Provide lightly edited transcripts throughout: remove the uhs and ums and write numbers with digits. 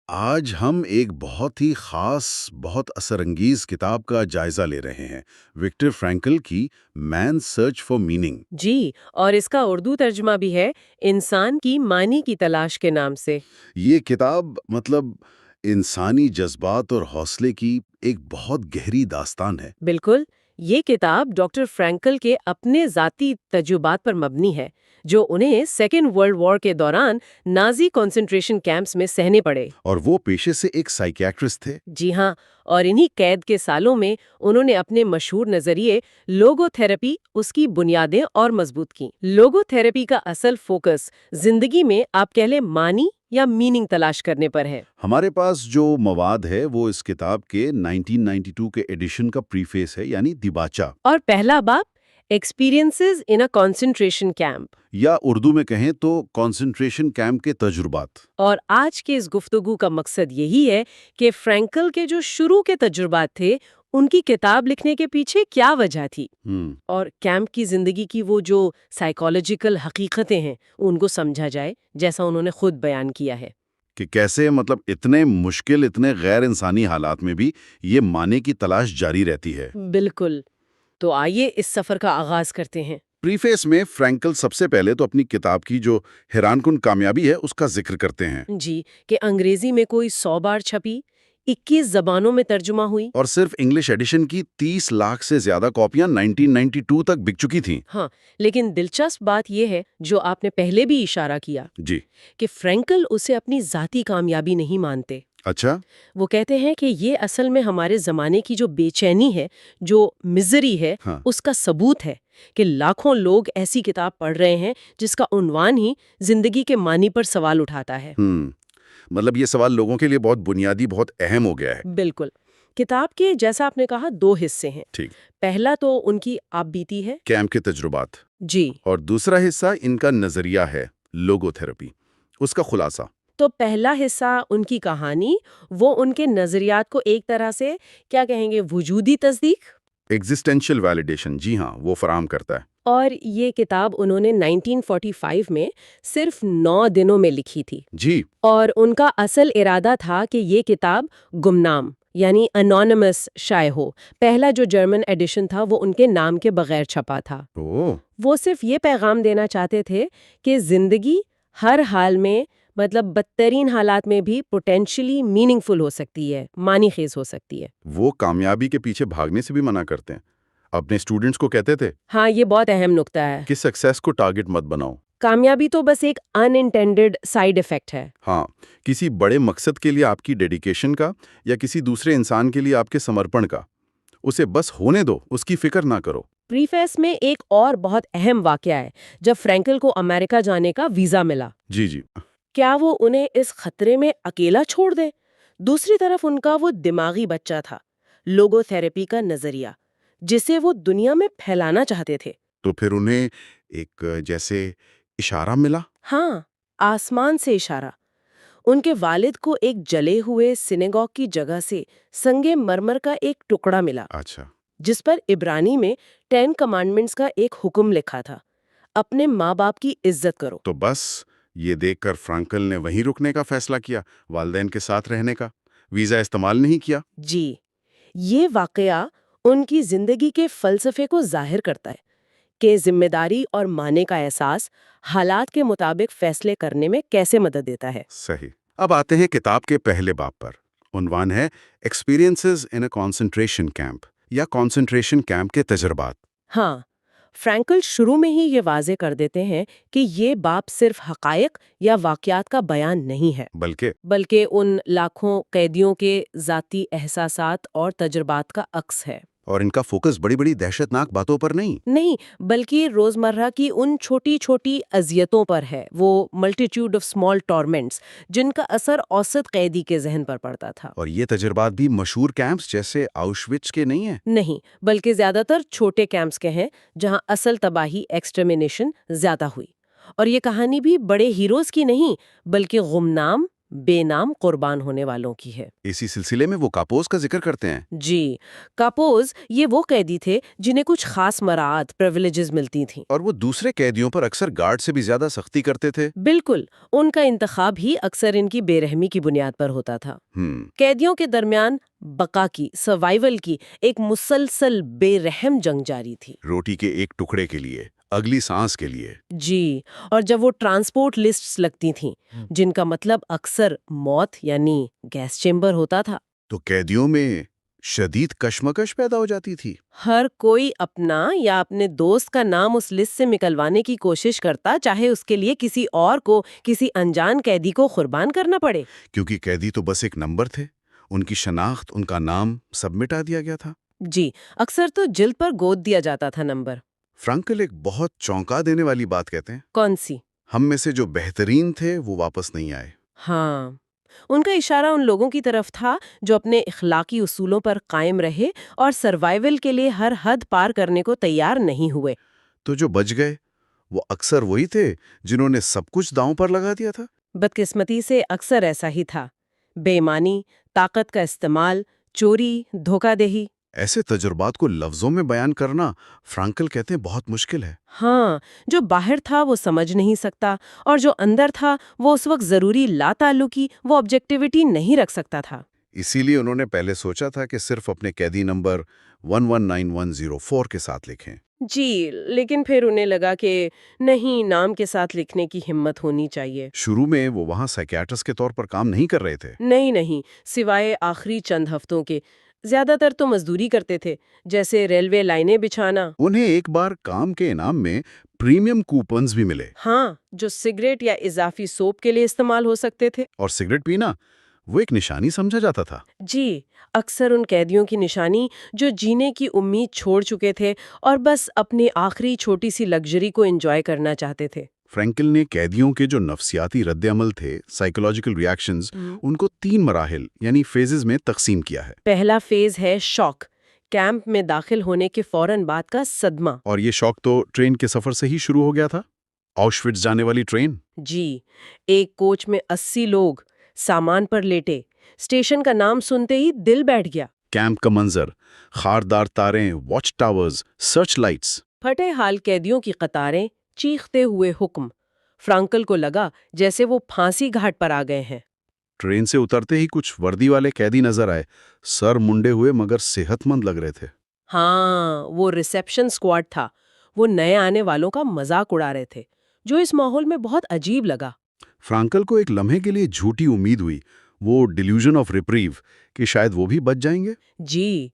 آج ہم ایک بہت ہی خاص، بہت اثر انگیز کتاب کا جائزہ لے رہے ہیں، وکٹر فرینکل کی مین سرچ فار میننگ۔ جی، اور اس کا اردو ترجمہ بھی ہے انسان کی معنی کی تلاش کے نام سے۔ یہ کتاب انسانی جذبات اور حوصلے کی ایک بہت گہری داستان ہے۔ بالکل، یہ کتاب ڈاکٹر فرینکل کے اپنے ذاتی تجربات پر مبنی ہے جو انہیں سیکنڈ ورلڈ وار کے دوران نازی کنسنٹریشن کیمپس میں سہنے پڑے۔ اور وہ پیشے سے ایک سائیکیٹرسٹ تھے۔ جی ہاں، اور انہی قید کے سالوں میں انہوں نے اپنے مشہور نظریے لوگو تھراپی اس کی بنیادیں اور مضبوط کیں۔ لوگو تھراپی کا اصل فوکس زندگی میں آپ کہہ لیں معنی یا میننگ تلاش کرنے پر ہے۔ ہمارے پاس جو مواد ہے وہ اس کتاب کے 1992 کے ایڈیشن کا پریفیس ہے، یعنی دیباچہ، اور پہلا باب experiences in a concentration camp, یا اردو میں کہیں تو کنسنٹریشن کیمپ کے تجربات۔ اور آج کے اس گفتگو کا مقصد یہی ہے کہ فرینکل کے جو شروع کے تجربات تھے ان کی کتاب لکھنے کے پیچھے کیا وجہ تھی، اور کیمپ کی زندگی کی وہ جو سائیکالوجیکل حقیقتیں ہیں ان کو سمجھا جائے، جیسا انہوں نے خود بیان کیا ہے۔ کہ کیسے اتنے مشکل، اتنے غیر انسانی حالات میں بھی یہ معنی کی تلاش جاری رہتی ہے۔ بالکل، تو آئیے اس سفر کا آغاز کرتے ہیں۔ پریفیس میں فرینکل سب سے پہلے تو اپنی کتاب کی جو حیران کن کامیابی ہے اس کا ذکر کرتے ہیں، جی، کہ انگریزی میں کوئی 100 بار چھپی، 21 زبانوں میں ترجمہ ہوئی۔ اور صرف انگلش ایڈیشن کی 30 لاکھ سے زیادہ کاپیاں 1992 تک بک چکی تھیں۔ ہاں، لیکن دلچسپ بات یہ ہے جو آپ نے پہلے بھی اشارہ کیا، جی، کہ فرینکل اسے اپنی ذاتی کامیابی نہیں مانتے۔ اچھا، وہ کہتے ہیں کہ یہ اصل میں ہمارے زمانے کی جو بے چینی ہے، جو مزری ہے، ہاں، اس کا ثبوت ہے کہ لاکھوں لوگ ایسی کتاب پڑھ رہے ہیں جس کا عنوان ہی زندگی کے معنی پر سوال اٹھاتا ہے۔ یہ سوال لوگوں کے لیے بہت بنیادی، بہت اہم ہو گیا ہے۔ بالکل، کتاب کے جیسا آپ نے کہا 2 حصے ہیں۔ ٹھیک، پہلا تو ان کی آپ بیتی ہے، کیمپ کے تجربات، جی، اور دوسرا حصہ ان کا نظریہ ہے، لوگو تھراپی، اس کا خلاصہ۔ تو پہلا حصہ ان کی کہانی، وہ ان کے نظریات کو ایک طرح سے کیا کہیں گے، وجودی تصدیق، ایگزسٹینشل ویلیڈیشن، جی ہاں، وہ فراہم کرتا ہے۔ اور یہ کتاب انہوں نے 1945 میں صرف 9 دنوں میں لکھی تھی، جی، اور ان کا اصل ارادہ تھا کہ یہ کتاب گمنام یعنی انونیمس شائع ہو۔ پہلا جو جرمن ایڈیشن تھا وہ ان کے نام کے بغیر چھپا تھا۔ وہ صرف یہ پیغام دینا چاہتے تھے کہ زندگی ہر حال میں، بدترین حالات میں بھی پوٹینشلی میننگ فل ہو سکتی ہے، معنی خیز ہو سکتی ہے۔ وہ کامیابی کے پیچھے بھاگنے سے بھی منع کرتے ہیں۔ اپنے اسٹوڈنٹس کو کہتے تھے ہاں، یہ بہت اہم نکتہ ہے کہ سکسیس کو ٹارگٹ مت بناؤ۔ کامیابی تو بس ایک ان انٹینڈڈ سائیڈ ایفیکٹ ہے۔ ہاں، کسی بڑے مقصد کے لیے آپ کی ڈیڈیکیشن کا، یا کسی دوسرے انسان کے لیے آپ کے سمرپن کا، اسے بس ہونے دو، اس کی فکر نہ کرو۔ پریفیس میں ایک اور بہت اہم واقعہ ہے جب فرینکل کو امریکہ جانے کا ویزا ملا۔ جی جی، کیا وہ انہیں اس خطرے میں اکیلا چھوڑ دیں؟ دوسری طرف ان کا وہ دماغی بچہ تھا، لوگو تھراپی کا نظریہ، جسے وہ دنیا میں پھیلانا چاہتے تھے۔ تو پھر انہیں ایک جیسے اشارہ ملا۔ ہاں، آسمان سے اشارہ۔ ان کے والد کو ایک جلے ہوئے سینیگوگ کی جگہ سے سنگ مرمر کا ایک ٹکڑا ملا، اچھا، جس پر عبرانی میں 10 کمانڈمنٹس کا ایک حکم لکھا تھا، اپنے ماں باپ کی عزت کرو۔ تو بس یہ دیکھ کر فرینکل نے وہیں رکنے کا فیصلہ کیا، والدین کے ساتھ رہنے کا، ویزا استعمال نہیں کیا۔ جی، یہ واقعہ ان کی زندگی کے فلسفے کو ظاہر کرتا ہے کہ ذمہ داری اور معنی کا احساس حالات کے مطابق فیصلے کرنے میں کیسے مدد دیتا ہے۔ صحیح۔ اب آتے ہیں کتاب کے پہلے باب پر۔ عنوان ہے experiences in a concentration camp, یا کنسنٹریشن کیمپ کے تجربات۔ ہاں، فرینکل شروع میں ہی یہ واضح کر دیتے ہیں کہ یہ باب صرف حقائق یا واقعات کا بیان نہیں ہے، بلکہ ان لاکھوں قیدیوں کے ذاتی احساسات اور تجربات کا عکس ہے۔ اور ان کا فوکس بڑی بڑی دہشت ناک باتوں پر نہیں، بلکہ روزمرہ کی ان چھوٹی چھوٹی اذیتوں پر ہے، وہ ملٹیٹیوڈ آف اسمال ٹارمنٹس جن کا اثر اوسط قیدی کے ذہن پر پڑتا تھا۔ اور یہ تجربات بھی مشہور کیمپس جیسے آؤشوِٹز کے نہیں ہیں؟ نہیں، بلکہ زیادہ تر چھوٹے کیمپس کے ہیں جہاں اصل تباہی ایکسٹرمینیشن زیادہ ہوئی۔ اور یہ کہانی بھی بڑے ہیروز کی نہیں، بلکہ گمنام، بے نام قربان ہونے والوں کی ہے۔ اسی سلسلے میں وہ کاپوز کا ذکر کرتے ہیں۔ جی، کاپوز یہ وہ قیدی تھے جنہیں کچھ خاص مراعات پریویلیجز ملتی تھیں۔ اور وہ دوسرے قیدیوں پر اکثر گارڈ سے بھی زیادہ سختی کرتے تھے۔ بالکل، ان کا انتخاب ہی اکثر ان کی بے رحمی کی بنیاد پر ہوتا تھا۔ قیدیوں کے درمیان بقا کی، سروائیول کی ایک مسلسل بے رحم جنگ جاری تھی۔ روٹی کے ایک ٹکڑے کے لیے، اگلی سانس کے لیے۔ جی، اور جب وہ ٹرانسپورٹ لسٹس لگتی تھیں جن کا مطلب اکثر موت یعنی گیس چیمبر ہوتا تھا، تو قیدیوں میں شدید کشمکش پیدا ہو جاتی تھی۔ ہر کوئی اپنا یا اپنے دوست کا نام اس لسٹ سے نکلوانے کی کوشش کرتا، چاہے اس کے لیے کسی اور کو، کسی انجان قیدی کو قربان کرنا پڑے۔ کیونکہ قیدی تو بس ایک نمبر تھے، ان کی شناخت، ان کا نام سب مٹا دیا گیا تھا۔ جی، اکثر تو جلد پر گود دیا جاتا تھا نمبر۔ فرانکل ایک بہت چونکا دینے والی بات کہتے ہیں۔ کون سی؟ ہم میں سے جو بہترین تھے وہ واپس نہیں آئے۔ ہاں، ان کا اشارہ ان لوگوں کی طرف تھا جو اپنے اخلاقی اصولوں پر قائم رہے اور سروائیول کے لیے ہر حد پار کرنے کو تیار نہیں ہوئے۔ تو جو بچ گئے وہ اکثر وہی تھے جنہوں نے سب کچھ داؤں پر لگا دیا تھا۔ بدقسمتی سے اکثر ایسا ہی تھا۔ بے ایمانی، طاقت کا استعمال، چوری، دھوکہ دہی۔ ایسے تجربات کو لفظوں میں بیان کرنا فرانکل کہتے ہیں بہت مشکل ہے۔ ہاں، جو باہر تھا وہ سمجھ نہیں سکتا، اور جو اندر تھا وہ اس وقت ضروری لا تعلقی، وہ آبجیکٹیوٹی نہیں رکھ سکتا تھا۔ اسی لیے انہوں نے پہلے سوچا تھا کہ صرف اپنے قیدی نمبر 119104 کے ساتھ لکھیں۔ جی، لیکن پھر انہیں لگا کہ نہیں، نام کے ساتھ لکھنے کی ہمت ہونی چاہیے۔ شروع میں وہ وہاں سائکیاٹرسٹ کے طور پر کام نہیں کر رہے تھے۔ نہیں، سوائے آخری چند ہفتوں کے زیادہ تر تو مزدوری کرتے تھے، جیسے ریلوے لائنیں بچھانا۔ انہیں ایک بار کام کے انعام میں پریمیم کوپنز بھی ملے۔ ہاں، جو سگریٹ یا اضافی سوپ کے لیے استعمال ہو سکتے تھے۔ اور سگریٹ پینا وہ ایک نشانی سمجھا جاتا تھا۔ جی، اکثر ان قیدیوں کی نشانی جو جینے کی امید چھوڑ چکے تھے اور بس اپنی آخری چھوٹی سی لگژری کو انجوائے کرنا چاہتے تھے۔ فرینکل نے قیدیوں کے جو نفسیاتی رد عمل تھے، سائیکولوجیکل ریاکشنز، ان کو 3 مراحل یعنی فیزز میں تقسیم کیا ہے۔ پہلا فیز ہے شاک، کیمپ میں داخل ہونے کے فوراً بعد کا صدمہ۔ اور یہ شوق تو ٹرین کے سفر سے ہی شروع ہو گیا تھا، آؤشوِٹز جانے والی ٹرین۔ جی، ایک کوچ میں 80 لوگ سامان پر لیٹے، اسٹیشن کا نام سنتے ہی دل بیٹھ گیا۔ کیمپ کا منظر، خاردار تاریں، واچ ٹاورز، سرچ لائٹس۔ پھٹے حال قیدیوں کی قطاریں، چیختے ہوئے حکم۔ فرانکل کو لگا جیسے وہ پھانسی گھاٹ پر آ گئے ہیں۔ ٹرین سے اترتے ہی کچھ وردی والے قیدی نظر آئے، سر منڈے ہوئے مگر صحت مند لگ رہے تھے۔ ہاں، وہ ریسیپشن اسکواڈ تھا۔ وہ نئے آنے والوں کا مذاق اڑا رہے تھے، جو اس ماحول میں بہت عجیب لگا۔ فرانکل کو ایک لمحے کے لیے جھوٹی امید ہوئی، وہ ڈیلیوژن آف ریپریو، کہ شاید وہ بھی بچ جائیں گے۔ جی،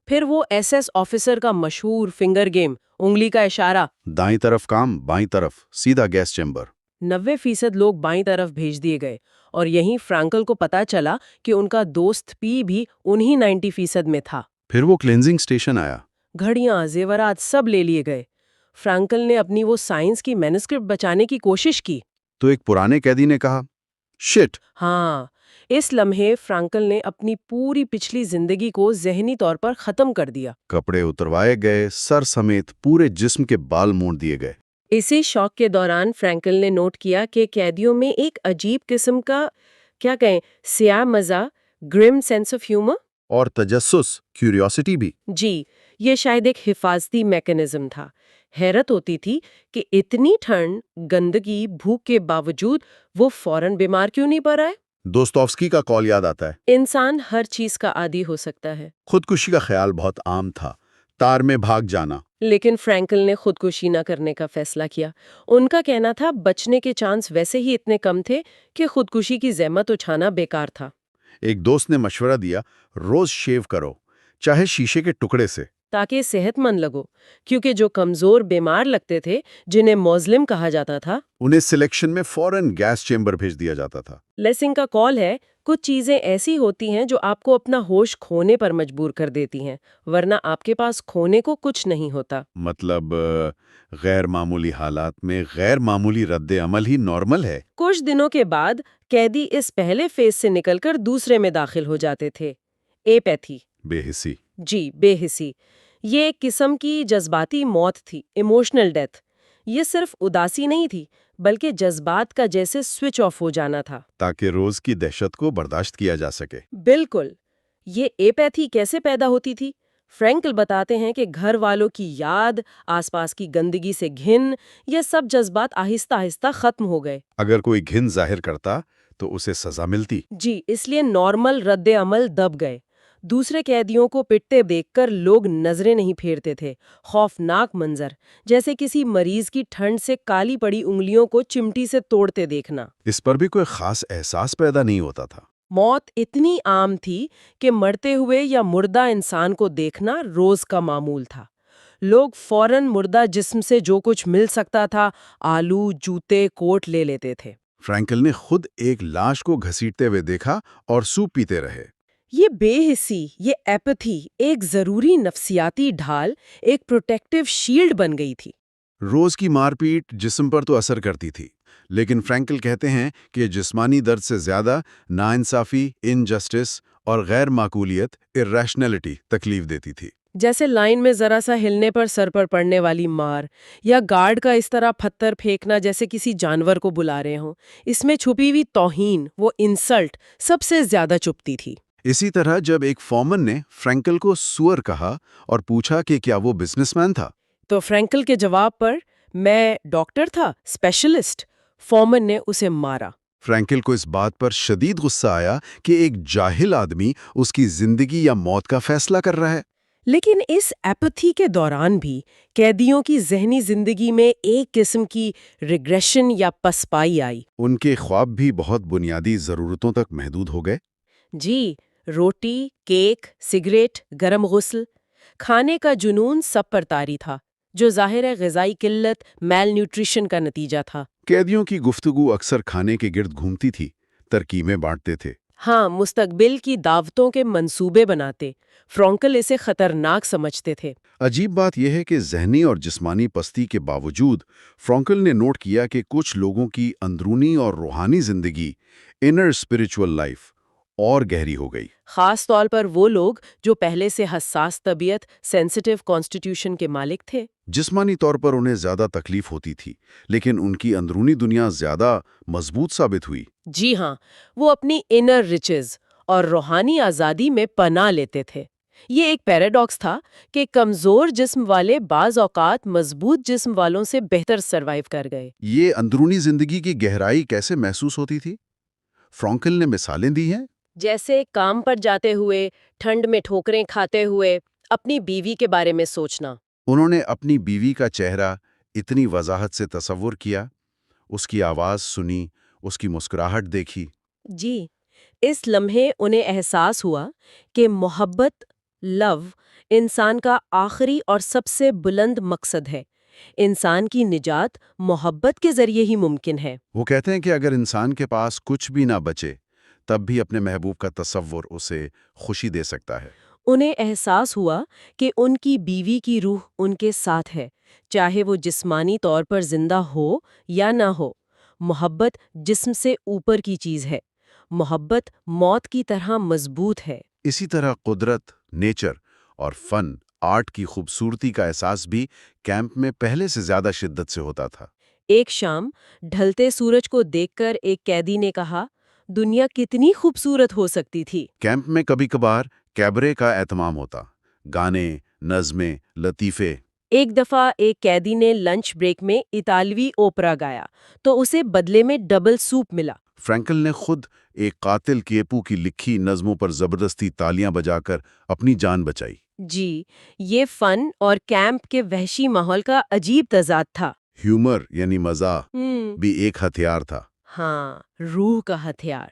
پھر وہ ایس ایس آفیسر کا مشہور فنگر گیم، انگلی کا اشارہ، دائیں طرف کام، بائیں طرف سیدھا گیس چیمبر۔ 90% لوگ بائیں طرف بھیج دیے گئے، اور یہیں فرانکل کو پتا چلا کہ ان کا دوست پی بھی انہی 90% میں تھا۔ پھر وہ کلینزنگ سٹیشن آیا۔ گھڑیاں، زیورات سب لے لیے گئے۔ فرانکل نے اپنی وہ سائنس کی مینuscript بچانے کی کوشش کی۔ تو ایک پرانے قیدی نے کہا، شٹ! ہاں، اس لمحے فرانکل نے اپنی پوری پچھلی زندگی کو ذہنی طور پر ختم کر دیا۔ کپڑے اتروائے گئے، سر سمیت پورے جسم کے بال مونڈ دیے گئے۔ اسی شوق کے دوران فرانکل نے نوٹ کیا کہ قیدیوں میں ایک عجیب قسم کا، کیا کہیں، سیاہ مزہ، گرم سینس آف ہیومر اور تجسس، کیوریوسٹی بھی۔ جی، یہ شاید ایک حفاظتی میکانزم تھا۔ حیرت ہوتی تھی کہ اتنی ٹھنڈ، گندگی، بھوک کے باوجود وہ فوراً بیمار کیوں نہیں پڑ رہے؟ دوستوفسکی کا قول یاد آتا ہے، انسان ہر چیز کا عادی ہو سکتا ہے۔ خودکشی کا خیال بہت عام تھا، تار میں بھاگ جانا۔ لیکن فرانکل نے خودکشی نہ کرنے کا فیصلہ کیا۔ ان کا کہنا تھا بچنے کے چانس ویسے ہی اتنے کم تھے کہ خودکشی کی زحمت اٹھانا بیکار تھا۔ ایک دوست نے مشورہ دیا، روز شیو کرو، چاہے شیشے کے ٹکڑے سے، تاکہ صحت مند لگو، کیونکہ جو کمزور بیمار لگتے تھے، جنہیں موزلم کہا جاتا تھا، انہیں سلیکشن میں فوراً گیس چیمبر بھیج دیا جاتا تھا۔ لیسنگ کا کال ہے، کچھ چیزیں ایسی ہوتی ہیں جو آپ کو اپنا ہوش کھونے پر مجبور کر دیتی ہیں، ورنہ آپ کے پاس کھونے کو کچھ نہیں ہوتا۔ مطلب غیر معمولی حالات میں غیر معمولی رد عمل ہی نارمل ہے۔ کچھ دنوں کے بعد قیدی اس پہلے فیز سے نکل کر دوسرے میں داخل ہو جاتے تھے، ایپیتھی۔ بے حسی۔ جی، بے حسی۔ یہ ایک قسم کی جذباتی موت تھی، ایموشنل ڈیتھ۔ یہ صرف اداسی نہیں تھی بلکہ جذبات کا جیسے سوئچ آف ہو جانا تھا۔ تاکہ روز کی دہشت کو برداشت کیا جا سکے۔ بالکل۔ یہ ایپیتھی کیسے پیدا ہوتی تھی؟ فرینکل بتاتے ہیں کہ گھر والوں کی یاد، آس پاس کی گندگی سے گھن، یہ سب جذبات آہستہ آہستہ ختم ہو گئے۔ اگر کوئی گھن ظاہر کرتا تو اسے سزا ملتی۔ جی، اس لیے نارمل رد عمل دب گئے۔ دوسرے قیدیوں کو پٹتے دیکھ کر لوگ نظریں نہیں پھیرتے تھے۔ خوفناک منظر، جیسے کسی مریض کی ٹھنڈ سے کالی پڑی انگلیوں کو چمٹی سے توڑتے دیکھنا۔ اس پر بھی کوئی خاص احساس پیدا نہیں ہوتا تھا۔ موت اتنی عام تھی کہ مرتے ہوئے یا مردہ انسان کو دیکھنا روز کا معمول تھا۔ لوگ فوراً مردہ جسم سے جو کچھ مل سکتا تھا، آلو، جوتے، کوٹ لے لیتے تھے۔ فرینکل نے خود ایک لاش کو گھسیٹتے ہوئے دیکھا اور سوپ پیتے رہے۔ یہ بے حسی، یہ ایپتھی ایک ضروری نفسیاتی ڈھال، ایک پروٹیکٹیو شیلڈ بن گئی تھی۔ روز کی مار پیٹ جسم پر تو اثر کرتی تھی، لیکن فرینکل کہتے ہیں کہ جسمانی درد سے زیادہ ناانصافی، انجسٹس اور غیر معقولیت، irrationality تکلیف دیتی تھی۔ جیسے لائن میں ذرا سا ہلنے پر سر پر پڑنے والی مار، یا گارڈ کا اس طرح پتھر پھینکنا جیسے کسی جانور کو بلا رہے ہوں۔ اس میں چھپی ہوئی توہین، وہ انسلٹ، سب سے زیادہ چبھتی تھی۔ اسی طرح جب ایک فورمن نے فرینکل کو سور کہا اور پوچھا کہ کیا وہ بزنس مین تھا، تو فرینکل کے جواب پر، میں ڈاکٹر تھا، اسپیشلسٹ، فورمن نے اسے مارا۔ فرینکل کو اس بات پر شدید غصہ آیا کہ ایک جاہل آدمی اس کی زندگی یا موت کا فیصلہ کر رہا ہے۔ لیکن اس ایپتھی کے دوران بھی قیدیوں کی ذہنی زندگی میں ایک قسم کی ریگریشن یا پسپائی آئی۔ ان کے خواب بھی بہت بنیادی ضرورتوں تک محدود ہو گئے۔ جی، روٹی، کیک، سگریٹ، گرم غسل، کھانے کا جنون سب پر طاری تھا، جو ظاہر غذائی قلت، میل نیوٹریشن کا نتیجہ تھا۔ قیدیوں کی گفتگو اکثر کھانے کے گرد گھومتی تھی، ترکیبیں بانٹتے تھے۔ ہاں، مستقبل کی دعوتوں کے منصوبے بناتے۔ فرینکل اسے خطرناک سمجھتے تھے۔ عجیب بات یہ ہے کہ ذہنی اور جسمانی پستی کے باوجود فرینکل نے نوٹ کیا کہ کچھ لوگوں کی اندرونی اور روحانی زندگی، انر اسپرچول لائف، اور گہری ہو گئی۔ خاص طور پر وہ لوگ جو پہلے سے حساس طبیعت، سینسٹیو کانسٹیٹیوشن کے مالک تھے۔ جسمانی طور پر انہیں زیادہ تکلیف ہوتی تھی، لیکن ان کی اندرونی دنیا زیادہ مضبوط ثابت ہوئی۔ جی ہاں، وہ اپنی انر ریچز اور روحانی آزادی میں پناہ لیتے تھے۔ یہ ایک پیراڈاکس تھا کہ کمزور جسم والے بعض اوقات مضبوط جسم والوں سے بہتر سروائیو کر گئے۔ یہ اندرونی زندگی کی گہرائی کیسے محسوس ہوتی تھی؟ فرینکل نے مثالیں دی ہیں۔ جیسے کام پر جاتے ہوئے، ٹھنڈ میں ٹھوکریں کھاتے ہوئے، اپنی بیوی کے بارے میں سوچنا۔ انہوں نے اپنی بیوی کا چہرہ اتنی وضاحت سے تصور کیا، اس کی آواز سنی، اس کی مسکراہٹ دیکھی۔ جی، اس لمحے انہیں احساس ہوا کہ محبت، لو، انسان کا آخری اور سب سے بلند مقصد ہے۔ انسان کی نجات محبت کے ذریعے ہی ممکن ہے۔ وہ کہتے ہیں کہ اگر انسان کے پاس کچھ بھی نہ بچے، تب بھی اپنے محبوب کا تصور اسے خوشی دے سکتا ہے۔ انہیں احساس ہوا کہ ان کی بیوی کی روح ان کے ساتھ ہے، چاہے وہ جسمانی طور پر زندہ ہو یا نہ ہو۔ محبت جسم سے اوپر کی چیز ہے۔ محبت موت کی طرح مضبوط ہے۔ اسی طرح قدرت، نیچر اور فن، آرٹ کی خوبصورتی کا احساس بھی کیمپ میں پہلے سے زیادہ شدت سے ہوتا تھا۔ ایک شام ڈھلتے سورج کو دیکھ کر ایک قیدی نے کہا، دنیا کتنی خوبصورت ہو سکتی تھی۔ کیمپ میں کبھی کبھار کیبرے کا اہتمام ہوتا، گانے، نظمیں، لطیفے۔ ایک دفعہ ایک قیدی نے لنچ بریک میں اطالوی اوپرا گایا تو اسے بدلے میں ڈبل سوپ ملا۔ فرینکل نے خود ایک قاتل کیپو کی لکھی نظموں پر زبردستی تالیاں بجا کر اپنی جان بچائی۔ جی، یہ فن اور کیمپ کے وحشی ماحول کا عجیب تضاد تھا۔ ہیومر یعنی مزاح بھی ایک ہتھیار تھا۔ ہاں، روح کا ہتھیار۔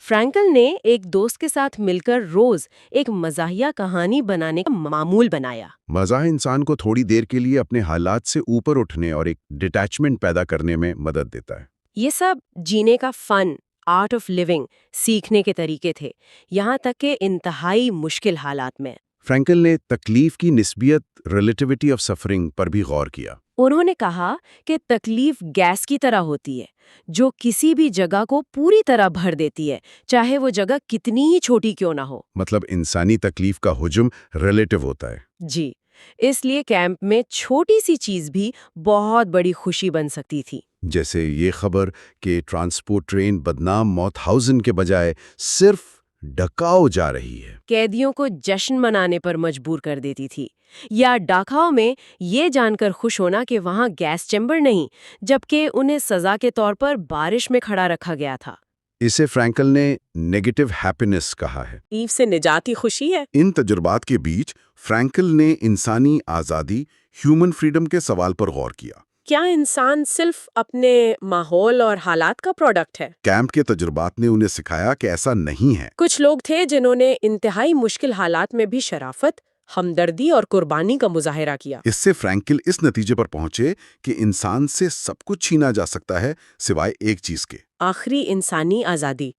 فرینکل نے ایک دوست کے ساتھ مل کر روز ایک مزاحیہ کہانی بنانے کا معمول بنایا۔ مزاح انسان کو تھوڑی دیر کے لیے اپنے حالات سے اوپر اٹھنے اور ایک ڈیٹیچمنٹ پیدا کرنے میں مدد دیتا ہے۔ یہ سب جینے کا فن، آرٹ آف لیونگ، سیکھنے کے طریقے تھے، یہاں تک کہ انتہائی مشکل حالات میں۔ فرینکل نے تکلیف کی نسبیت، ریلیٹیوٹی آف سفرنگ پر بھی غور کیا۔ انہوں نے کہا کہ تکلیف گیس کی طرح ہوتی ہے، جو کسی بھی جگہ کو پوری طرح بھر دیتی ہے، چاہے وہ جگہ کتنی ہی چھوٹی کیوں نہ ہو۔ مطلب انسانی تکلیف کا حجم ریلیٹیو ہوتا ہے۔ جی، اس لیے کیمپ میں چھوٹی سی چیز بھی بہت بڑی خوشی بن سکتی تھی۔ جیسے یہ خبر کہ ٹرانسپورٹ ٹرین بدنام موت ہاؤزن کے بجائے صرف ڈکاؤ جا رہی ہے، قیدیوں کو جشن منانے پر مجبور کر دیتی تھی، یا ڈاکاؤ میں یہ جان کر خوش ہونا کہ وہاں گیس چیمبر نہیں، جبکہ انہیں سزا کے طور پر بارش میں کھڑا رکھا گیا تھا۔ اسے فرینکل نے نیگیٹو ہیپینس کہا ہے۔ ایو سے نجاتی خوشی ہے۔ ان تجربات کے بیچ فرینکل نے انسانی آزادی، ہیومن فریڈم کے سوال پر غور کیا۔ کیا انسان صرف اپنے ماحول اور حالات کا پروڈکٹ ہے؟ کیمپ کے تجربات نے انہیں سکھایا کہ ایسا نہیں ہے۔ کچھ لوگ تھے جنہوں نے انتہائی مشکل حالات میں بھی شرافت، ہمدردی اور قربانی کا مظاہرہ کیا۔ اس سے فرینکل اس نتیجے پر پہنچے کہ انسان سے سب کچھ چھینا جا سکتا ہے سوائے ایک چیز کے، آخری انسانی آزادی،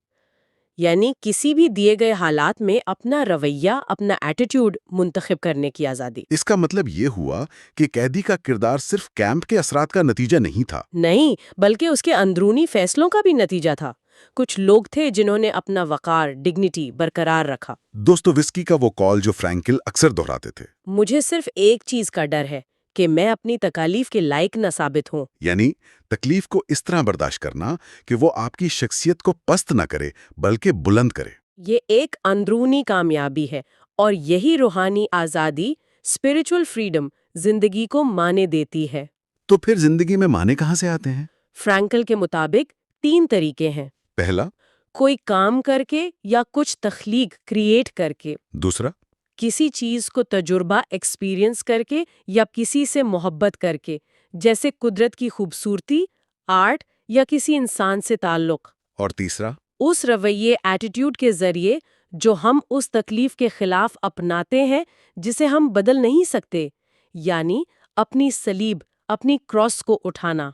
یعنی کسی بھی دیے گئے حالات میں اپنا رویہ، اپنا ایٹیٹیوڈ منتخب کرنے کی آزادی۔ اس کا مطلب یہ ہوا کہ قیدی کا کردار صرف کیمپ کے اثرات کا نتیجہ نہیں تھا۔ نہیں، بلکہ اس کے اندرونی فیصلوں کا بھی نتیجہ تھا۔ کچھ لوگ تھے جنہوں نے اپنا وقار، ڈگنیٹی برقرار رکھا۔ دوستویسکی کا وہ کال جو فرینکل اکثر دہراتے تھے، مجھے صرف ایک چیز کا ڈر ہے کہ میں اپنی تکالیف کے لائق نہ ثابت ہوں۔ یعنی تکلیف کو اس طرح برداشت کرنا کہ وہ آپ کی شخصیت کو پست نہ کرے بلکہ بلند کرے۔ یہ ایک اندرونی کامیابی ہے، اور یہی روحانی آزادی، اسپریچول فریڈم، زندگی کو معنی دیتی ہے۔ تو پھر زندگی میں معنی کہاں سے آتے ہیں؟ فرینکل کے مطابق 3 طریقے ہیں۔ پہلا، کوئی کام کر کے یا کچھ تخلیق کریٹ کر کے۔ دوسرا، کسی چیز کو تجربہ ایکسپیرینس کر کے یا کسی سے محبت کر کے، جیسے قدرت کی خوبصورتی، آرٹ یا کسی انسان سے تعلق۔ اور تیسرا، اس رویے، ایٹیٹیوڈ کے ذریعے جو ہم اس تکلیف کے خلاف اپناتے ہیں جسے ہم بدل نہیں سکتے، یعنی اپنی صلیب، اپنی کراس کو اٹھانا۔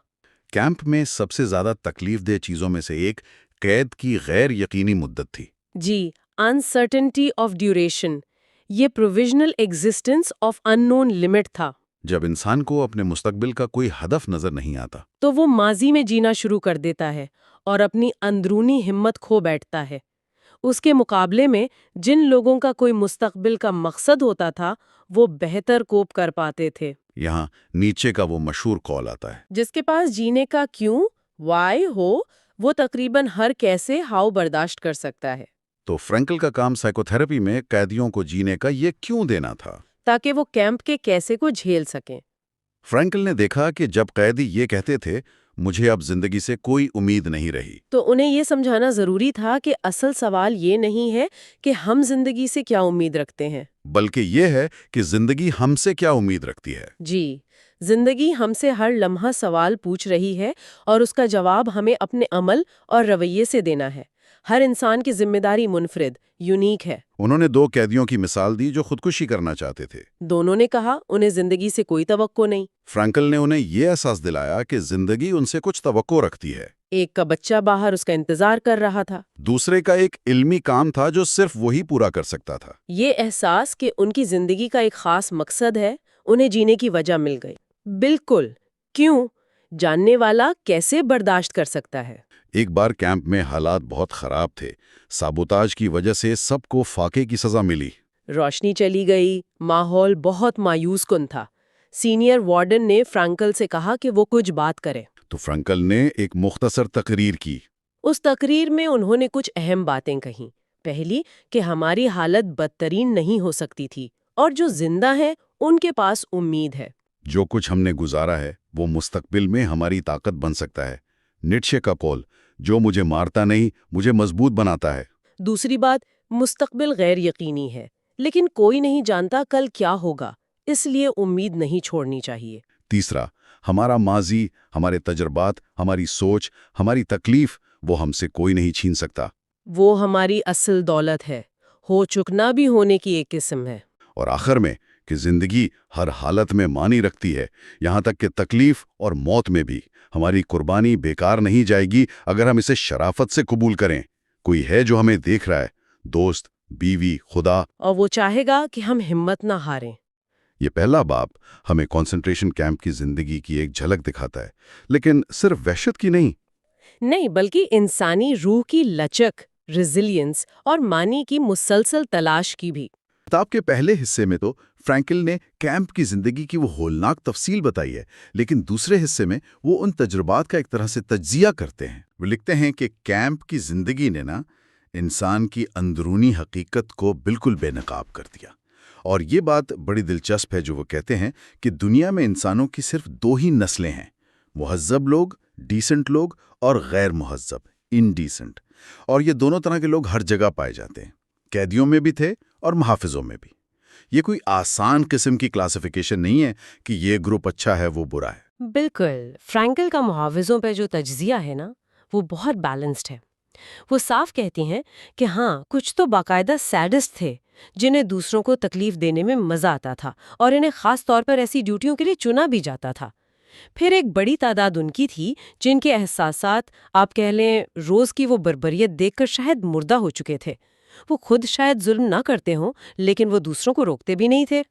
کیمپ میں سب سے زیادہ تکلیف دہ چیزوں میں سے ایک قید کی غیر یقینی مدت تھی۔ جی، انسرٹنٹی آف ڈیوریشن، یہ provisional existence of unknown limit تھا۔ جب انسان کو اپنے مستقبل کا کوئی ہدف نظر نہیں آتا تو وہ ماضی میں جینا شروع کر دیتا ہے اور اپنی اندرونی ہمت کھو بیٹھتا ہے۔ اس کے مقابلے میں جن لوگوں کا کوئی مستقبل کا مقصد ہوتا تھا وہ بہتر کوپ کر پاتے تھے۔ یہاں نیچے کا وہ مشہور کال آتا ہے، جس کے پاس جینے کا کیوں، وائی ہو، وہ تقریباً ہر کیسے ہاؤ برداشت کر سکتا ہے۔ تو فرینکل کا کام سائیکو تھراپی میں قیدیوں کو جینے کا یہ کیوں دینا تھا، تاکہ وہ کیمپ کے کیسے کو جھیل سکیں۔ فرینکل نے دیکھا کہ جب قیدی یہ کہتے تھے مجھے اب زندگی سے کوئی امید نہیں رہی، تو انہیں یہ سمجھانا ضروری تھا کہ اصل سوال یہ نہیں ہے کہ ہم زندگی سے کیا امید رکھتے ہیں، بلکہ یہ ہے کہ زندگی ہم سے کیا امید رکھتی ہے۔ جی، زندگی ہم سے ہر لمحہ سوال پوچھ رہی ہے، اور اس کا جواب ہمیں اپنے عمل اور رویے سے دینا ہے۔ ہر انسان کی ذمہ داری منفرد، یونیک ہے۔ انہوں نے 2 قیدیوں کی مثال دی جو خودکشی کرنا چاہتے تھے۔ دونوں نے کہا انہیں زندگی سے کوئی توقع نہیں۔ فرینکل نے انہیں یہ احساس دلایا کہ زندگی ان سے کچھ توقع رکھتی ہے۔ ایک کا بچہ باہر اس کا انتظار کر رہا تھا، دوسرے کا ایک علمی کام تھا جو صرف وہی پورا کر سکتا تھا۔ یہ احساس کہ ان کی زندگی کا ایک خاص مقصد ہے، انہیں جینے کی وجہ مل گئی۔ بالکل، کیوں؟ جاننے والا کیسے برداشت کر سکتا ہے؟ ایک بار کیمپ میں حالات بہت خراب تھے، سابوتاژ کی وجہ سے سب کو فاقے کی سزا ملی۔ روشنی چلی گئی، ماحول بہت مایوس کن تھا۔ سینئر وارڈن نے فرینکل سے کہا کہ وہ کچھ بات کرے۔ تو فرینکل نے ایک مختصر تقریر کی۔ اس تقریر میں انہوں نے کچھ اہم باتیں کہیں۔ پہلی، کہ ہماری حالت بدترین نہیں ہو سکتی تھی، اور جو زندہ ہیں ان کے پاس امید ہے۔ جو کچھ ہم نے گزارا ہے وہ مستقبل میں ہماری طاقت بن سکتا ہے۔ نیٹشے کا قول، جو مجھے مارتا نہیں مجھے مضبوط بناتا ہے۔ دوسری بات، مستقبل غیر یقینی ہے، لیکن کوئی نہیں جانتا کل کیا ہوگا، اس لیے امید نہیں چھوڑنی چاہیے۔ تیسرا، ہمارا ماضی، ہمارے تجربات، ہماری سوچ، ہماری تکلیف، وہ ہم سے کوئی نہیں چھین سکتا۔ وہ ہماری اصل دولت ہے، ہو چکنا بھی ہونے کی ایک قسم ہے۔ اور آخر میں کہ زندگی ہر حالت میں معنی رکھتی ہے، یہاں تک کہ تکلیف اور موت میں بھی۔ ہماری قربانی بیکار نہیں جائے گی اگر ہم اسے شرافت سے قبول کریں۔ کوئی ہے جو ہمیں دیکھ رہا ہے، دوست، بیوی، خدا، اور وہ چاہے گا کہ ہم ہمت نہ ہاریں۔ یہ پہلا باب ہمیں کنسنٹریشن کیمپ کی زندگی کی ایک جھلک دکھاتا ہے، لیکن صرف وحشت کی نہیں، بلکہ انسانی روح کی لچک، ریزیلینس اور معنی کی مسلسل تلاش کی بھی۔ کتاب کے پہلے حصے میں تو فرینکل نے کیمپ کی زندگی کی وہ ہولناک تفصیل بتائی ہے، لیکن دوسرے حصے میں وہ ان تجربات کا ایک طرح سے تجزیہ کرتے ہیں۔ وہ لکھتے ہیں کہ کیمپ کی زندگی نے انسان کی اندرونی حقیقت کو بالکل بے نقاب کر دیا۔ اور یہ بات بڑی دلچسپ ہے جو وہ کہتے ہیں کہ دنیا میں انسانوں کی صرف 2 ہی نسلیں ہیں، مہذب لوگ، ڈیسنٹ لوگ، اور غیر مہذب، انڈیسنٹ۔ اور یہ دونوں طرح کے لوگ ہر جگہ پائے جاتے ہیں، قیدیوں میں بھی تھے اور محافظوں میں بھی۔ یہ کوئی آسان قسم کی کلاسیفیکیشن نہیں ہے کہ یہ گروپ اچھا ہے وہ برا ہے۔ بالکل، فرینکل کا محافظوں پہ جو تجزیہ ہے وہ بہت بیلنسڈ ہے۔ وہ صاف کہتی ہیں کہ ہاں، کچھ تو باقاعدہ سیڈسٹ تھے جنہیں دوسروں کو تکلیف دینے میں مزہ آتا تھا اور انہیں خاص طور پر ایسی ڈیوٹیوں کے لیے چنا بھی جاتا تھا۔ پھر ایک بڑی تعداد ان کی تھی جن کے احساسات، آپ کہہ لیں، روز کی وہ بربریت دیکھ کر شاید مردہ ہو چکے تھے۔ وہ خود شاید ظلم نہ کرتے ہوں، لیکن وہ دوسروں کو روکتے بھی نہیں تھے۔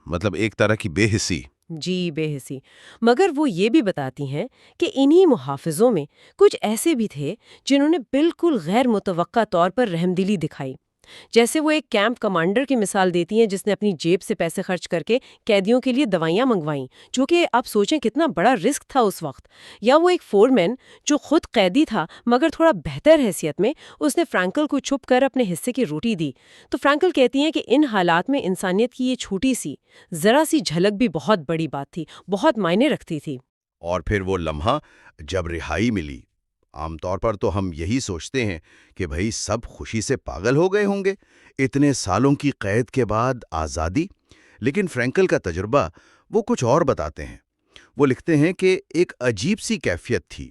مطلب ایک طرح کی بے حسی۔ جی، بے حسی۔ مگر وہ یہ بھی بتاتی ہیں کہ انہی محافظوں میں کچھ ایسے بھی تھے جنہوں نے بالکل غیر متوقع طور پر رحمدلی دکھائی۔ جیسے وہ ایک کیمپ کمانڈر کی مثال دیتی ہیں جس نے اپنی جیب سے پیسے خرچ کر کے قیدیوں کے لیے دوائیاں منگوائیں، جو کہ آپ سوچیں کتنا بڑا رسک تھا اس وقت۔ یا وہ ایک فورمین جو خود قیدی تھا مگر تھوڑا بہتر حیثیت میں، اس نے فرینکل کو چھپ کر اپنے حصے کی روٹی دی۔ تو فرینکل کہتی ہیں کہ ان حالات میں انسانیت کی یہ چھوٹی سی، ذرا سی جھلک بھی بہت بڑی بات تھی، بہت معنی رکھتی تھی۔ اور پھر وہ لمحہ جب رہائی ملی، عام طور پر تو ہم یہی سوچتے ہیں کہ بھئی سب خوشی سے پاگل ہو گئے ہوں گے، اتنے سالوں کی قید کے بعد آزادی۔ لیکن فرینکل کا تجربہ وہ کچھ اور بتاتے ہیں۔ وہ لکھتے ہیں کہ ایک عجیب سی کیفیت تھی،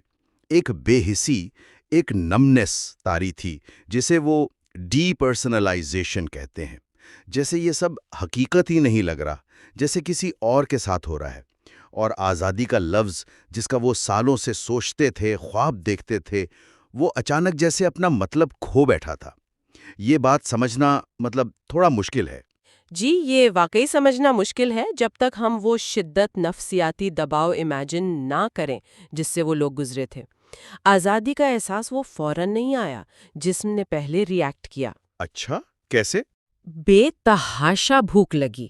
ایک بے حسی، ایک نمنس طاری تھی، جسے وہ ڈی پرسنلائزیشن کہتے ہیں۔ جیسے یہ سب حقیقت ہی نہیں لگ رہا، جیسے کسی اور کے ساتھ ہو رہا ہے۔ اور آزادی کا لفظ جس کا وہ سالوں سے سوچتے تھے، خواب دیکھتے تھے، وہ اچانک جیسے اپنا مطلب کھو بیٹھا تھا۔ یہ بات سمجھنا تھوڑا مشکل ہے۔ جی، یہ واقعی سمجھنا مشکل ہے جب تک ہم وہ شدت نفسیاتی دباؤ امیجن نہ کریں جس سے وہ لوگ گزرے تھے۔ آزادی کا احساس وہ فوراً نہیں آیا، جسم نے پہلے ری ایکٹ کیا۔ اچھا، کیسے؟ بے تحاشا بھوک لگی۔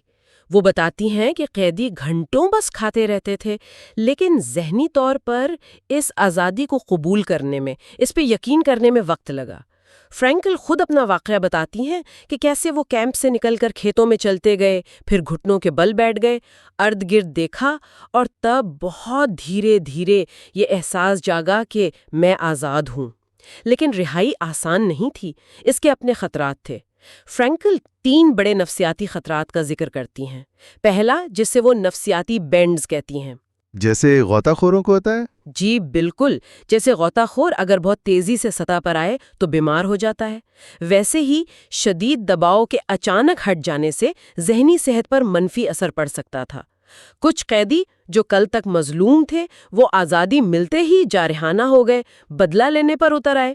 وہ بتاتی ہیں کہ قیدی گھنٹوں بس کھاتے رہتے تھے، لیکن ذہنی طور پر اس آزادی کو قبول کرنے میں، اس پہ یقین کرنے میں وقت لگا۔ فرینکل خود اپنا واقعہ بتاتی ہیں کہ کیسے وہ کیمپ سے نکل کر کھیتوں میں چلتے گئے، پھر گھٹنوں کے بل بیٹھ گئے، ارد گرد دیکھا، اور تب بہت دھیرے دھیرے یہ احساس جاگا کہ میں آزاد ہوں۔ لیکن رہائی آسان نہیں تھی، اس کے اپنے خطرات تھے۔ فرینکل 3 بڑے نفسیاتی خطرات کا ذکر کرتی ہیں۔ پہلا، جسے وہ نفسیاتی بینڈز کہتی ہیں۔ جیسے غوطہ خوروں کو ہوتا ہے؟ جی بالکل، جیسے غوطہ خور اگر بہت تیزی سے سطح پر آئے تو بیمار ہو جاتا ہے، ویسے ہی شدید دباؤ کے اچانک ہٹ جانے سے ذہنی صحت پر منفی اثر پڑ سکتا تھا۔ کچھ قیدی جو کل تک مظلوم تھے، وہ آزادی ملتے ہی جارحانہ ہو گئے، بدلہ لینے پر اتر آئے۔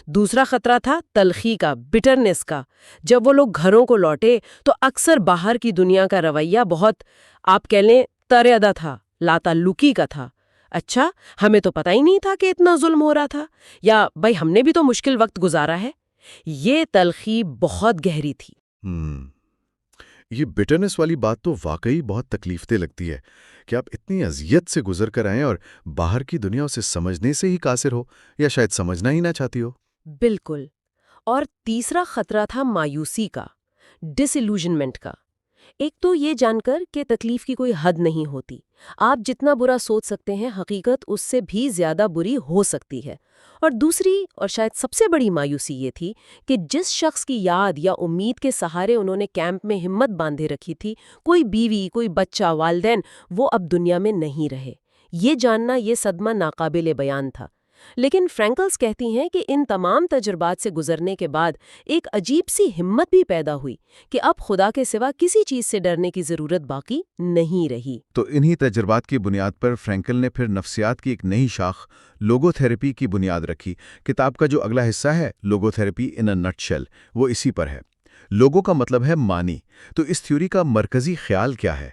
دوسرا خطرہ تھا تلخی کا، بٹرنس کا۔ جب وہ لوگ گھروں کو لوٹے تو اکثر باہر کی دنیا کا رویہ بہت، آپ کہہ لیں، ترعدہ تھا، لاتعلقی کا تھا۔ اچھا، ہمیں تو پتہ ہی نہیں تھا کہ اتنا ظلم ہو رہا تھا، یا بھائی ہم نے بھی تو مشکل وقت گزارا ہے۔ یہ تلخی بہت گہری تھی۔ یہ بٹرنس والی بات تو واقعی بہت تکلیف دہ لگتی ہے کہ آپ اتنی اذیت سے گزر کر آئیں اور باہر کی دنیا اسے سمجھنے سے ہی قاصر ہو، یا شاید سمجھنا ہی نہ چاہتی ہو۔ بالکل۔ اور تیسرا خطرہ تھا مایوسی کا، ڈس ایلوژنمنٹ کا۔ ایک تو یہ جان کر کہ تکلیف کی کوئی حد نہیں ہوتی، آپ جتنا برا سوچ سکتے ہیں حقیقت اس سے بھی زیادہ بری ہو سکتی ہے۔ اور دوسری اور شاید سب سے بڑی مایوسی یہ تھی کہ جس شخص کی یاد یا امید کے سہارے انہوں نے کیمپ میں ہمت باندھے رکھی تھی، کوئی بیوی، کوئی بچہ، والدین، وہ اب دنیا میں نہیں رہے۔ یہ جاننا، یہ صدمہ ناقابل بیان تھا۔ لیکن فرینکلز کہتی ہیں کہ ان تمام تجربات سے گزرنے کے بعد ایک عجیب سی ہمت بھی پیدا ہوئی کہ اب خدا کے سوا کسی چیز سے ڈرنے کی ضرورت باقی نہیں رہی۔ تو انہی تجربات کی بنیاد پر فرینکل نے پھر نفسیات کی ایک نئی شاخ، لوگو تھراپی کی بنیاد رکھی۔ کتاب کا جو اگلا حصہ ہے، لوگو تھراپی ان اے نٹ شیل، وہ اسی پر ہے۔ لوگو کا مطلب ہے معنی۔ تو اس تھیوری کا مرکزی خیال کیا ہے،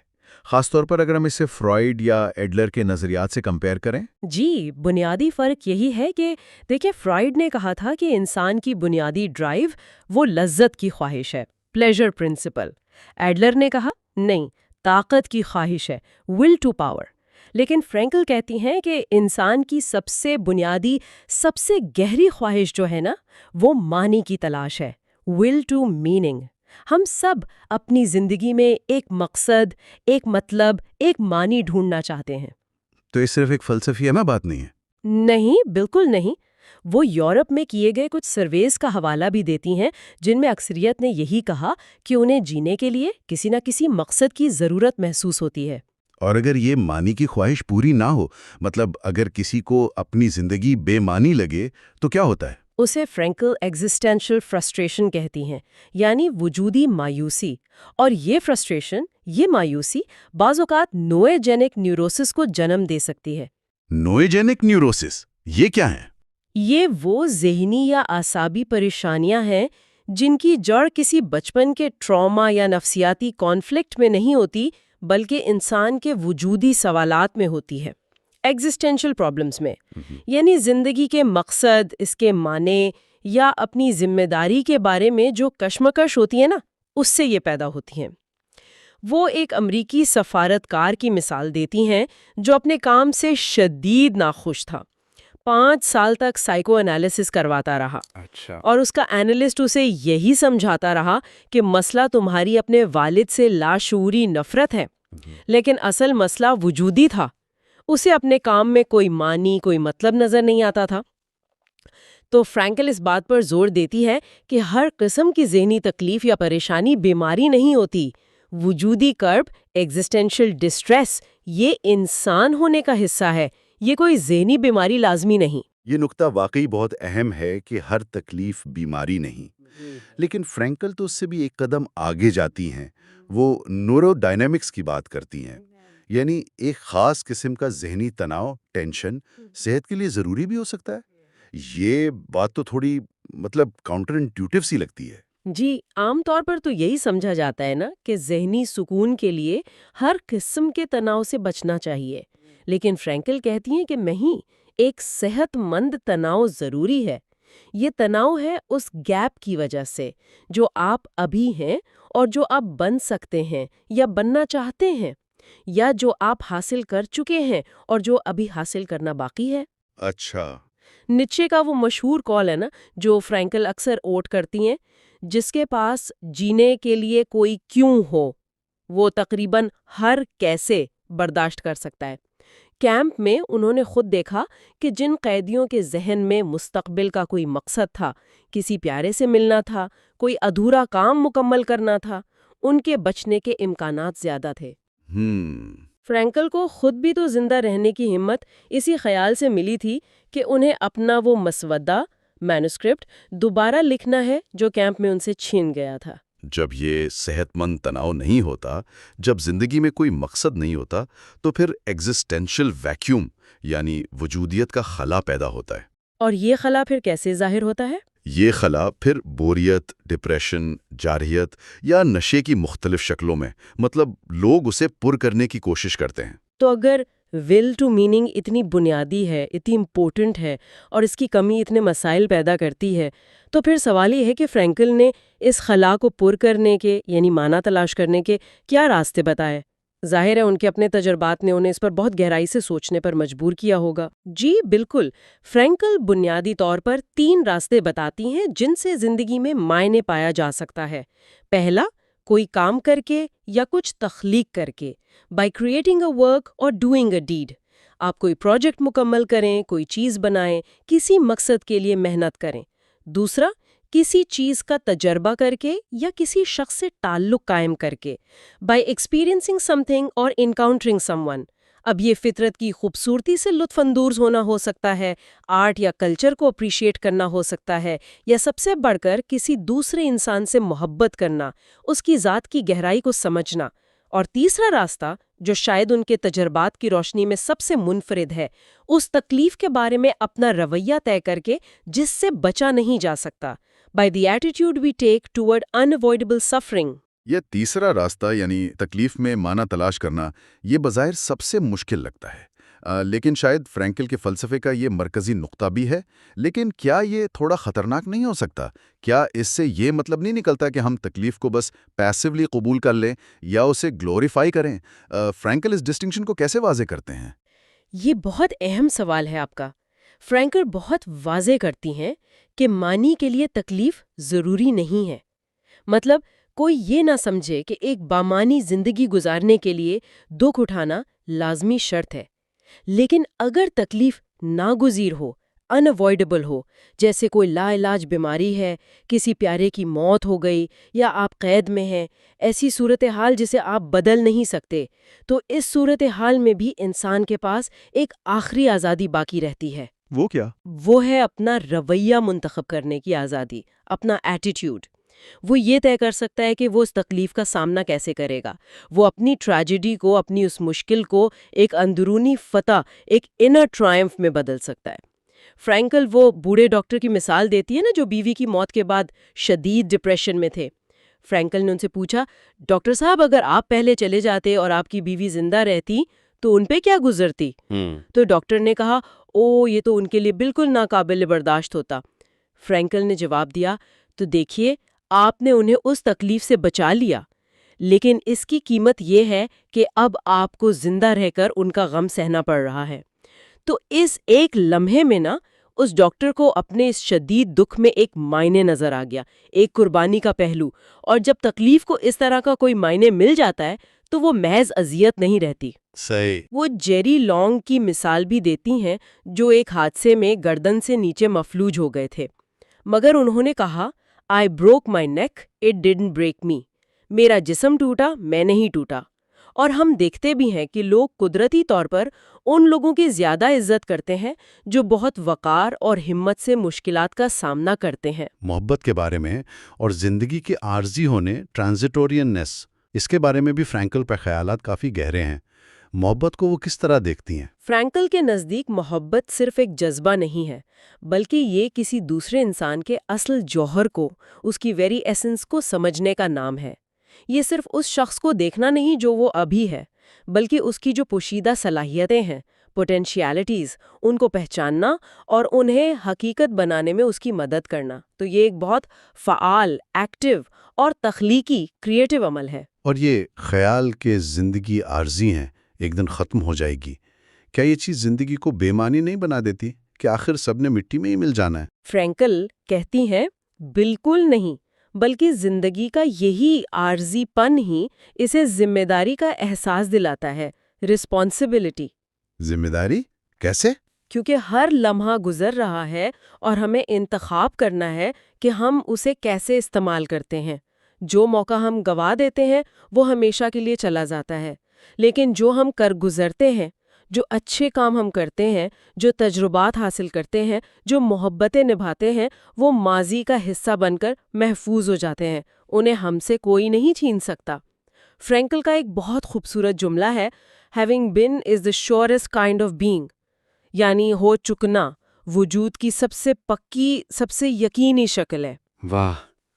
خاص طور پر اگر ہم اسے فرائیڈ یا ایڈلر کے نظریات سے کمپیئر کریں؟ جی، بنیادی فرق یہی ہے کہ دیکھیں، فرائیڈ نے کہا تھا کہ انسان کی بنیادی ڈرائیو وہ لذت کی خواہش ہے، پلیجر پرنسپل. ایڈلر نے کہا نہیں، طاقت کی خواہش ہے، ول ٹو پاور. لیکن فرینکل کہتی ہیں کہ انسان کی سب سے بنیادی، سب سے گہری خواہش جو ہے نا، وہ معنی کی تلاش ہے، ول ٹو میننگ. ہم سب اپنی زندگی میں ایک مقصد، ایک مطلب، ایک معنی ڈھونڈنا چاہتے ہیں. تو یہ صرف ایک فلسفیانہ بات نہیں ہے؟ نہیں، بالکل نہیں. وہ یورپ میں کیے گئے کچھ سرویز کا حوالہ بھی دیتی ہیں جن میں اکثریت نے یہی کہا کہ انہیں جینے کے لیے کسی نہ کسی مقصد کی ضرورت محسوس ہوتی ہے. اور اگر یہ معنی کی خواہش پوری نہ ہو، مطلب اگر کسی کو اپنی زندگی بے معنی لگے تو کیا ہوتا ہے؟ اسے فرینکل ایگزسٹینشل فرسٹریشن کہتی ہیں، یعنی وجودی مایوسی. اور یہ فرسٹریشن، یہ مایوسی بعض اوقات نوئے-جینک نیوروسس کو جنم دے سکتی ہے. نوئے-جینک نیوروسس یہ کیا ہیں؟ یہ وہ ذہنی یا اعصابی پریشانیاں ہیں جن کی جڑ کسی بچپن کے ٹراما یا نفسیاتی کانفلکٹ میں نہیں ہوتی، بلکہ انسان کے وجودی سوالات میں ہوتی ہے. ایگزسٹینشل پرابلمز میں، یعنی زندگی کے مقصد، اس کے معنی یا اپنی ذمہ داری کے بارے میں جو کشمکش ہوتی ہے نا، اس سے یہ پیدا ہوتی ہیں. وہ ایک امریکی سفارتکار کی مثال دیتی ہیں جو اپنے کام سے شدید ناخوش تھا. 5 سال تک سائیکو انالیسس کرواتا رہا. اور اس کا اینالسٹ اسے یہی سمجھاتا رہا کہ مسئلہ تمہاری اپنے والد سے لاشعوری نفرت ہے، لیکن اصل مسئلہ وجودی تھا. اسے اپنے کام میں کوئی معنی، کوئی مطلب نظر نہیں آتا تھا. تو فرینکل اس بات پر زور دیتی ہے کہ ہر قسم کی ذہنی تکلیف یا پریشانی بیماری نہیں ہوتی. وجودی کرب، ایگزسٹینشل ڈسٹریس، یہ انسان ہونے کا حصہ ہے، یہ کوئی ذہنی بیماری لازمی نہیں. یہ نکتہ واقعی بہت اہم ہے کہ ہر تکلیف بیماری نہیں. لیکن فرینکل تو اس سے بھی ایک قدم آگے جاتی ہیں. وہ نیورو ڈائنامکس کی بات کرتی ہیں، یعنی ایک خاص قسم کا ذہنی تناؤ، ٹینشن صحت کے لیے ضروری بھی ہو سکتا ہے. یہ بات تو تھوڑی کاؤنٹر انٹیوٹیو سی لگتی ہے. جی، عام طور پر تو یہی سمجھا جاتا ہے نا کہ ذہنی سکون کے لیے ہر قسم کے تناؤ سے بچنا چاہیے. لیکن فرینکل کہتی ہیں کہ نہیں، ایک صحت مند تناؤ ضروری ہے. یہ تناؤ ہے اس گیپ کی وجہ سے جو آپ ابھی ہیں اور جو آپ بن سکتے ہیں یا بننا چاہتے ہیں، یا جو آپ حاصل کر چکے ہیں اور جو ابھی حاصل کرنا باقی ہے. اچھا. نیچے کا وہ مشہور کال ہے نا جو فرینکل اکثر اوٹ کرتی ہیں، جس کے پاس جینے کے لیے کوئی کیوں ہو، وہ تقریباً ہر کیسے برداشت کر سکتا ہے. کیمپ میں انہوں نے خود دیکھا کہ جن قیدیوں کے ذہن میں مستقبل کا کوئی مقصد تھا، کسی پیارے سے ملنا تھا، کوئی ادھورا کام مکمل کرنا تھا، ان کے بچنے کے امکانات زیادہ تھے. فرینکل کو خود بھی تو زندہ رہنے کی ہمت اسی خیال سے ملی تھی کہ انہیں اپنا وہ مسودہ، مینوسکرپٹ دوبارہ لکھنا ہے جو کیمپ میں ان سے چھین گیا تھا. جب یہ صحت مند تناؤ نہیں ہوتا، جب زندگی میں کوئی مقصد نہیں ہوتا، تو پھر ایگزسٹینشل ویکیوم یعنی وجودیت کا خلا پیدا ہوتا ہے. اور یہ خلا پھر کیسے ظاہر ہوتا ہے؟ یہ خلا پھر بوریت، ڈپریشن، جارحیت یا نشے کی مختلف شکلوں میں، لوگ اسے پر کرنے کی کوشش کرتے ہیں. تو اگر ول ٹو میننگ اتنی بنیادی ہے، اتنی امپورٹنٹ ہے، اور اس کی کمی اتنے مسائل پیدا کرتی ہے، تو پھر سوال یہ ہے کہ فرینکل نے اس خلا کو پر کرنے کے، یعنی معنی تلاش کرنے کے کیا راستے بتائے؟ ظاہر ہے ان کے اپنے تجربات نے انہیں اس پر بہت گہرائی سے سوچنے پر مجبور کیا ہوگا. جی بالکل. فرینکل بنیادی طور پر 3 راستے بتاتی ہیں جن سے زندگی میں معنی پایا جا سکتا ہے. پہلا، کوئی کام کر کے یا کچھ تخلیق کر کے، بائی کریٹنگ اے ورک اور ڈوئنگ اے ڈیڈ. آپ کوئی پروجیکٹ مکمل کریں، کوئی چیز بنائیں، کسی مقصد کے لیے محنت کریں. دوسرا، کسی چیز کا تجربہ کر کے یا کسی شخص سے تعلق قائم کر کے، بائی ایکسپیرینسنگ سم تھنگ اور انکاؤنٹرنگ سم ون. اب یہ فطرت کی خوبصورتی سے لطف اندوز ہونا ہو سکتا ہے، آرٹ یا کلچر کو اپریشیٹ کرنا ہو سکتا ہے، یا سب سے بڑھ کر کسی دوسرے انسان سے محبت کرنا، اس کی ذات کی گہرائی کو سمجھنا. اور تیسرا راستہ، جو شاید ان کے تجربات کی روشنی میں سب سے منفرد ہے، اس تکلیف کے بارے میں اپنا رویہ طے کر کے جس سے بچا نہیں جا سکتا، by the attitude we take toward unavoidable suffering. یہ تیسرا راستہ یعنی تکلیف میں معنی تلاش کرنا، یہ بظاہر سب سے مشکل لگتا ہے. لیکن شاید فرینکل کے فلسفے کا یہ مرکزی نقطہ بھی ہے. لیکن کیا یہ تھوڑا خطرناک نہیں ہو سکتا؟ کیا اس سے یہ مطلب نہیں نکلتا کہ ہم تکلیف کو بس پیسیولی قبول کر لیں یا اسے گلوریفائی کریں؟ فرینکل اس ڈسٹنکشن کو کیسے واضح کرتے ہیں؟ یہ بہت اہم سوال ہے آپ کا. فرینکل بہت واضح کرتی ہیں کہ معنی کے لیے تکلیف ضروری نہیں ہے. مطلب کوئی یہ نہ سمجھے کہ ایک بامعنی زندگی گزارنے کے لیے دکھ اٹھانا لازمی شرط ہے. لیکن اگر تکلیف ناگزیر ہو، اناوائڈیبل ہو، جیسے کوئی لا علاج بیماری ہے، کسی پیارے کی موت ہو گئی یا آپ قید میں ہیں، ایسی صورتحال جسے آپ بدل نہیں سکتے، تو اس صورتحال میں بھی انسان کے پاس ایک آخری آزادی باقی رہتی ہے. وہ کیا؟ وہ ہے اپنا رویہ منتخب کرنے کی آزادی، اپنا ایٹیٹیوڈ. وہ یہ طے کر سکتا ہے کہ وہ اس تکلیف کا سامنا کیسے کرے گا. وہ اپنی ٹریجڈی کو، اپنی اس مشکل کو ایک اندرونی فتح، ایک انر ٹرائمف میں بدل سکتا ہے. فرینکل وہ بوڑھے ڈاکٹر کی مثال دیتی ہے نا، جو بیوی کی موت کے بعد شدید ڈپریشن میں تھے. فرینکل نے ان سے پوچھا، ڈاکٹر صاحب اگر آپ پہلے چلے جاتے اور آپ کی بیوی زندہ رہتی تو ان پہ کیا گزرتی؟ تو ڈاکٹر نے کہا، او یہ تو ان کے لیے بالکل ناقابل برداشت ہوتا. فرینکل نے جواب دیا، تو دیکھیے آپ نے انہیں اس تکلیف سے بچا لیا، لیکن اس کی قیمت یہ ہے کہ اب آپ کو زندہ رہ کر ان کا غم سہنا پڑ رہا ہے. تو اس ایک لمحے میں نا اس ڈاکٹر کو اپنے اس شدید دکھ میں ایک معنی نظر آ گیا، ایک قربانی کا پہلو. اور جب تکلیف کو اس طرح کا کوئی معنی مل جاتا ہے تو وہ محض اذیت نہیں رہتی. صحیح. وہ جیری لانگ کی مثال بھی دیتی ہیں، جو ایک حادثے میں گردن سے نیچے مفلوج ہو گئے تھے، مگر انہوں نے کہا، I broke my neck, it didn't break me. میرا جسم ٹوٹا، میں نہیں ٹوٹا. اور ہم دیکھتے بھی ہیں کہ لوگ قدرتی طور پر ان لوگوں کی زیادہ عزت کرتے ہیں جو بہت وقار اور ہمت سے مشکلات کا سامنا کرتے ہیں. محبت کے بارے میں اور زندگی کے عارضی ہونے، ٹرانزیٹورینس، اس کے بارے میں بھی فرینکل پر خیالات کافی گہرے ہیں. محبت کو وہ کس طرح دیکھتی ہیں؟ فرینکل کے نزدیک محبت صرف ایک جذبہ نہیں ہے، بلکہ یہ کسی دوسرے انسان کے اصل جوہر کو، اس کی ویری ایسنس کو سمجھنے کا نام ہے. یہ صرف اس شخص کو دیکھنا نہیں جو وہ ابھی ہے، بلکہ اس کی جو پوشیدہ صلاحیتیں ہیں، پوٹینشیلٹیز، ان کو پہچاننا اور انہیں حقیقت بنانے میں اس کی مدد کرنا. تو یہ ایک بہت فعال، ایکٹیو اور تخلیقی، کریٹیو عمل ہے. اور یہ خیال کہ زندگی عارضی ہیں، ایک دن ختم ہو جائے گی، کیا یہ چیز زندگی کو بے معنی نہیں بنا دیتی کہ آخر سب نے مٹی میں ہی مل جانا ہے؟ فرینکل کہتی ہیں، بالکل نہیں، بلکہ زندگی کا یہی عارضی پن ہی اسے ذمہ داری کا احساس دلاتا ہے، رسپانسبلٹی. ذمہ داری؟ کیسے؟ کیونکہ ہر لمحہ گزر رہا ہے اور ہمیں انتخاب کرنا ہے کہ ہم اسے کیسے استعمال کرتے ہیں. جو موقع ہم گوا دیتے ہیں وہ ہمیشہ کے لیے چلا جاتا ہے، لیکن جو ہم کر گزرتے ہیں، جو اچھے کام ہم کرتے ہیں، جو تجربات حاصل کرتے ہیں، جو محبتیں نبھاتے ہیں، وہ ماضی کا حصہ بن کر محفوظ ہو جاتے ہیں. انہیں ہم سے کوئی نہیں چھین سکتا. فرینکل کا ایک بہت خوبصورت جملہ ہے، "Having been is the surest kind of being." یعنی ہو چکنا وجود کی سب سے پکی، سب سے یقینی شکل ہے. واہ!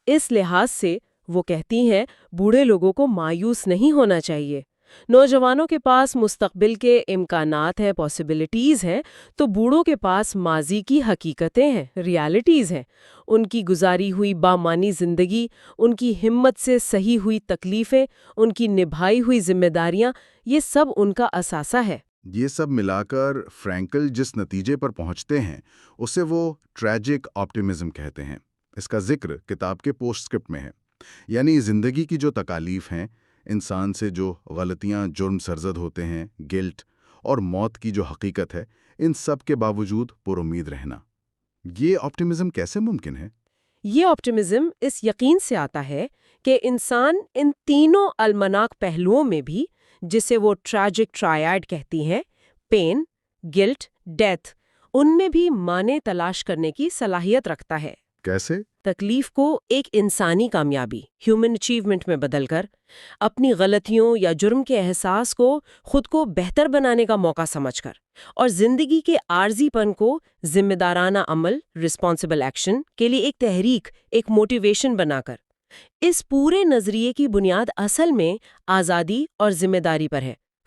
اس لحاظ سے وہ کہتی ہیں بوڑھے لوگوں کو مایوس نہیں ہونا چاہیے. نوجوانوں کے پاس مستقبل کے امکانات ہیں، پاسبلٹیز ہیں، تو بوڑھوں کے پاس ماضی کی حقیقتیں ہیں، ریالٹیز ہیں. ان کی گزاری ہوئی بامعنی زندگی، ان کی ہمت سے سہی ہوئی تکلیفیں، ان کی نبھائی ہوئی ذمہ داریاں، یہ سب ان کا اثاثہ ہے. یہ سب ملا کر فرینکل جس نتیجے پر پہنچتے ہیں اسے وہ ٹریجک آپٹیمزم کہتے ہیں. اس کا ذکر کتاب کے پوسٹ سکرپٹ میں ہے. یعنی زندگی کی جو تکالیف ہیں، انسان سے جو غلطیاں، جرم سرزد ہوتے ہیں، گلٹ اور موت کی جو حقیقت ہے، ان سب کے باوجود پر امید رہنا. یہ آپٹیمزم کیسے ممکن ہے؟ یہ آپٹیمزم اس یقین سے آتا ہے کہ انسان ان تینوں المناک پہلوؤں میں بھی، جسے وہ ٹریجک ٹرائیڈ کہتی ہیں، پین، گلٹ، ڈیتھ، ان میں بھی معنی تلاش کرنے کی صلاحیت رکھتا ہے. کیسے؟ تکلیف کو ایک انسانی کامیابی، ہیومن اچیومنٹ میں بدل کر، اپنی غلطیوں یا جرم کے احساس کو خود کو بہتر بنانے کا موقع سمجھ کر، اور زندگی کے عارضی پن کو ذمہ دارانہ عمل، رسپانسبل ایکشن کے لیے ایک تحریک، ایک موٹیویشن بنا کر. اس پورے نظریے کی بنیاد اصل میں آزادی اور ذمہ داری پر ہے.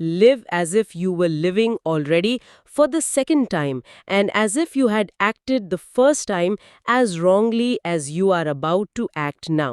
Live as if you were living already for the second time and as if you had acted the first time as wrongly as you are about to act now.